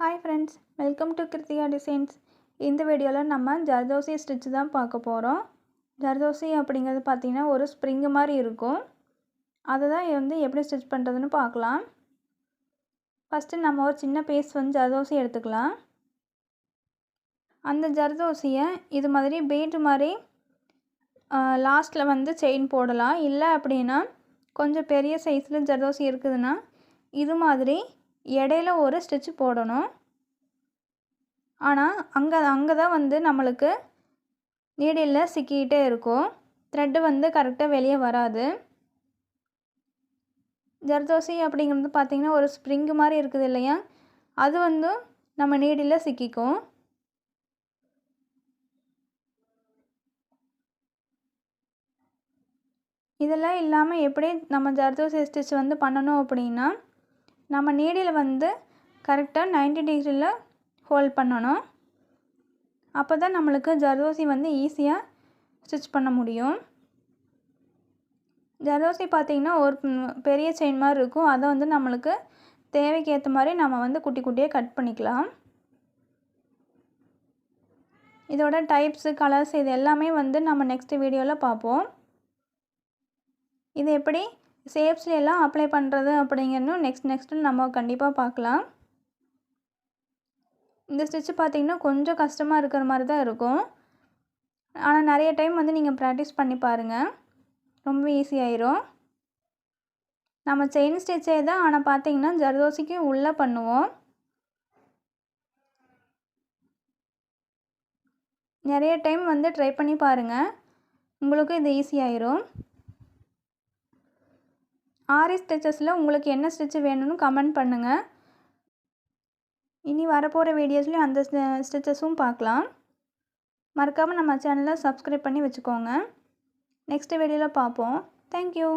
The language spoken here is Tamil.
Hi friends, welcome to Krithika Designs. இந்த வீடியோவில் நம்ம ஜர்தோசி ஸ்டிச் தான் பார்க்க போகிறோம். ஜர்தோசி அப்படிங்கிறது பார்த்திங்கன்னா ஒரு ஸ்ப்ரிங் மாதிரி இருக்கும். அதை தான் எப்படி ஸ்டிச் பண்ணுறதுன்னு பார்க்கலாம். ஃபஸ்ட்டு நம்ம ஒரு சின்ன பீஸ் ஜர்தோசி எடுத்துக்கலாம். அந்த ஜர்தோசியை இது மாதிரி பீட் மாதிரி லாஸ்ட்டில் செயின் போடலாம். இல்லை அப்படின்னா கொஞ்சம் பெரிய சைஸில் ஜர்தோசி இருக்குதுன்னா இது மாதிரி இடையில ஒரு ஸ்டிச் போடணும். ஆனால் அங்கே தான் நம்மளுக்கு நீடிலில் சிக்கிக்கிட்டே இருக்கும். த்ரெட்டு கரெக்டாக வெளியே வராது. ஜர்தோசி அப்படிங்கிறது பார்த்திங்கன்னா ஒரு ஸ்ப்ரிங் மாதிரி இருக்குது இல்லையா, அது நம்ம நீடிலில் சிக்கிக்கும். இதெல்லாம் இல்லாமல் எப்படி நம்ம ஜர்தோசி ஸ்டிச் பண்ணணும் அப்படின்னா, நம்ம நீடில் கரெக்டாக 90 டிகிரியில் ஹோல்ட் பண்ணணும். அப்போ தான் நம்மளுக்கு ஜர்தோசி ஈஸியாக ஸ்டிச் பண்ண முடியும். ஜர்தோசி பார்த்திங்கன்னா ஒரு பெரிய செயின் மாதிரி இருக்கும். அதை நம்மளுக்கு தேவைக்கு ஏற்ற மாதிரி நம்ம குட்டி குட்டியாக கட் பண்ணிக்கலாம். இதோட டைப்ஸு, கலர்ஸ் இது எல்லாமே நம்ம நெக்ஸ்ட் வீடியோவில் பார்ப்போம். இது எப்படி ஷேப்ஸ்ல எல்லாம் அப்ளை பண்ணுறது அப்படிங்கிறதும் நெக்ஸ்ட்டு நம்ம கண்டிப்பாக பார்க்கலாம். இந்த ஸ்டிச்சு பார்த்திங்கன்னா கொஞ்சம் கஷ்டமாக இருக்கிற மாதிரி தான் இருக்கும். ஆனால் நிறைய டைம் நீங்கள் ப்ராக்டிஸ் பண்ணி பாருங்கள், ரொம்ப ஈஸியாயிரும். நம்ம செயின் ஸ்டிச்சே தான், ஆனால் பார்த்திங்கன்னா ஜர்தோசிக்கு உள்ளே பண்ணுவோம். நிறைய டைம் ட்ரை பண்ணி பாருங்கள், உங்களுக்கு இது ஈஸியாயிரும். ஆரி ஸ்டிச்சஸில் உங்களுக்கு என்ன ஸ்டிச்சு வேணும்னு கமெண்ட் பண்ணுங்கள். இனி வரப்போகிற வீடியோஸ்லையும் அந்த ஸ்டிச்சஸும் பார்க்கலாம். மறக்காமல் நம்ம சேனலை சப்ஸ்கிரைப் பண்ணி வச்சுக்கோங்க. நெக்ஸ்ட் வீடியோவில் பார்ப்போம். தேங்க்யூ.